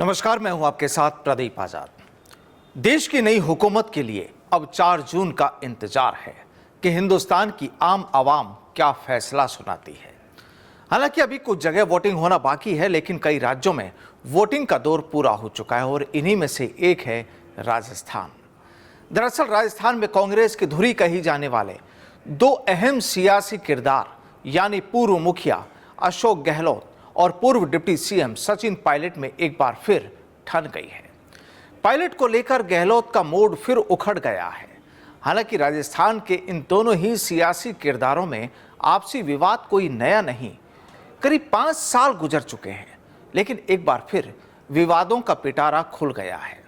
नमस्कार, मैं हूं आपके साथ प्रदीप आजाद। देश की नई हुकूमत के लिए अब 4 जून का इंतजार है कि हिंदुस्तान की आम आवाम क्या फैसला सुनाती है। हालांकि अभी कुछ जगह वोटिंग होना बाकी है, लेकिन कई राज्यों में वोटिंग का दौर पूरा हो चुका है और इन्हीं में से एक है राजस्थान। दरअसल राजस्थान में कांग्रेस की धुरी कही जाने वाले 2 अहम सियासी किरदार यानी पूर्व मुखिया अशोक गहलोत और पूर्व डिप्टी सीएम सचिन पायलट में एक बार फिर ठन गई है। पायलट को लेकर गहलोत का मूड फिर उखड़ गया है। हालांकि राजस्थान के इन दोनों ही सियासी किरदारों में आपसी विवाद कोई नया नहीं, करीब 5 साल गुजर चुके हैं, लेकिन एक बार फिर विवादों का पिटारा खुल गया है।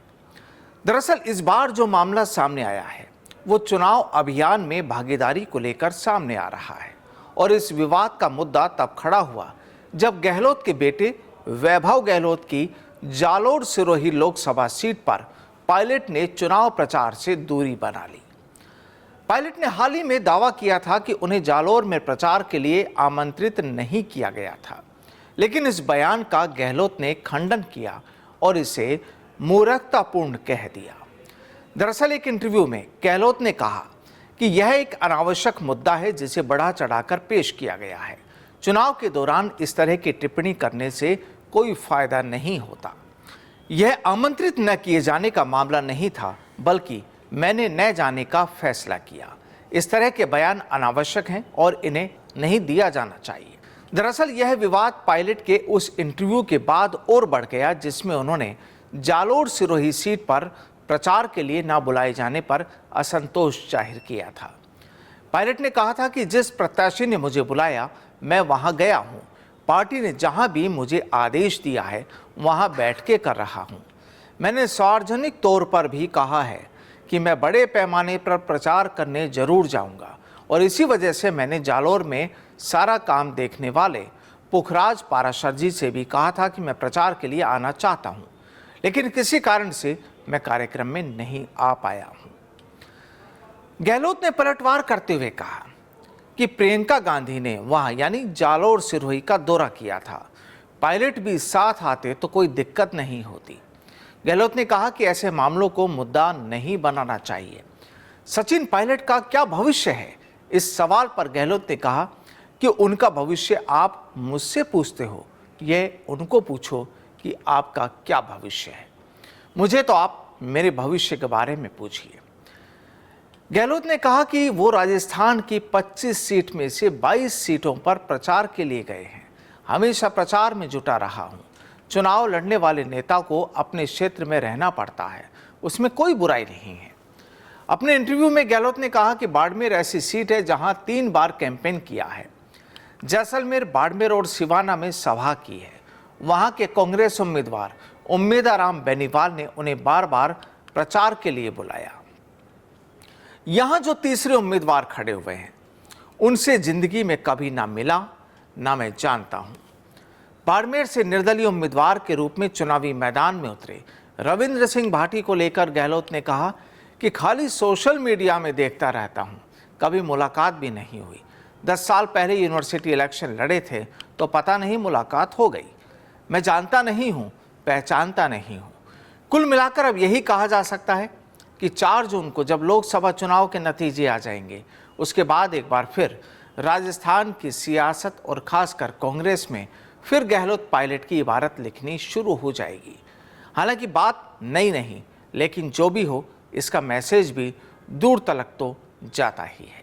दरअसल इस बार जो मामला सामने आया है वो चुनाव अभियान में भागीदारी को लेकर सामने आ रहा है और इस विवाद का मुद्दा तब खड़ा हुआ जब गहलोत के बेटे वैभव गहलोत की जालोर सिरोही लोकसभा सीट पर पायलट ने चुनाव प्रचार से दूरी बना ली। पायलट ने हाल ही में दावा किया था कि उन्हें जालोर में प्रचार के लिए आमंत्रित नहीं किया गया था, लेकिन इस बयान का गहलोत ने खंडन किया और इसे मूर्खतापूर्ण कह दिया। दरअसल एक इंटरव्यू में गहलोत ने कहा कि यह एक अनावश्यक मुद्दा है जिसे बढ़ा चढ़ाकर पेश किया गया है। चुनाव के दौरान इस तरह की टिप्पणी करने से कोई फायदा नहीं होता। यह आमंत्रित न किए जाने का मामला नहीं था, बल्कि मैंने न जाने का फैसला किया। इस तरह के बयान अनावश्यक हैं और इन्हें नहीं दिया जाना चाहिए। दरअसल यह विवाद पायलट के उस इंटरव्यू के बाद और बढ़ गया जिसमें उन्होंने जालोर सिरोही सीट पर प्रचार के लिए न बुलाए जाने पर असंतोष जाहिर किया था। पायलट ने कहा था कि जिस प्रत्याशी ने मुझे बुलाया मैं वहां गया हूं। पार्टी ने जहां भी मुझे आदेश दिया है वहां बैठ के कर रहा हूं। मैंने सार्वजनिक तौर पर भी कहा है कि मैं बड़े पैमाने पर प्रचार करने जरूर जाऊंगा और इसी वजह से मैंने जालोर में सारा काम देखने वाले पुखराज पाराशर जी से भी कहा था कि मैं प्रचार के लिए आना चाहता हूं, लेकिन किसी कारण से मैं कार्यक्रम में नहीं आ पाया हूं। गहलोत ने पलटवार करते हुए कहा कि प्रियंका गांधी ने वहां यानी जालोर सिरोही का दौरा किया था। पायलट भी साथ आते तो कोई दिक्कत नहीं होती। गहलोत ने कहा कि ऐसे मामलों को मुद्दा नहीं बनाना चाहिए। सचिन पायलट का क्या भविष्य है, इस सवाल पर गहलोत ने कहा कि उनका भविष्य आप मुझसे पूछते हो, यह उनको पूछो कि आपका क्या भविष्य है। मुझे तो आप मेरे भविष्य के बारे में पूछिए। गहलोत ने कहा कि वो राजस्थान की 25 सीट में से 22 सीटों पर प्रचार के लिए गए हैं। हमेशा प्रचार में जुटा रहा हूं। चुनाव लड़ने वाले नेता को अपने क्षेत्र में रहना पड़ता है, उसमें कोई बुराई नहीं है। अपने इंटरव्यू में गहलोत ने कहा कि बाड़मेर ऐसी सीट है जहां 3 बार कैंपेन किया है। जैसलमेर, बाड़मेर और सिवाना में सभा की है। वहां के कांग्रेस उम्मीदवार उम्मेदाराम बेनीवाल ने उन्हें बार बार प्रचार के लिए बुलाया। यहां जो तीसरे उम्मीदवार खड़े हुए हैं उनसे जिंदगी में कभी ना मिला, ना मैं जानता हूं। बाड़मेर से निर्दलीय उम्मीदवार के रूप में चुनावी मैदान में उतरे रविंद्र सिंह भाटी को लेकर गहलोत ने कहा कि खाली सोशल मीडिया में देखता रहता हूं, कभी मुलाकात भी नहीं हुई। 10 साल पहले यूनिवर्सिटी इलेक्शन लड़े थे तो पता नहीं मुलाकात हो गई। मैं जानता नहीं हूं, पहचानता नहीं हूं। कुल मिलाकर अब यही कहा जा सकता है कि 4 जून को जब लोकसभा चुनाव के नतीजे आ जाएंगे, उसके बाद एक बार फिर राजस्थान की सियासत और खासकर कांग्रेस में फिर गहलोत पायलट की इबारत लिखनी शुरू हो जाएगी। हालांकि बात नई नहीं, लेकिन जो भी हो इसका मैसेज भी दूर तलक तो जाता ही है।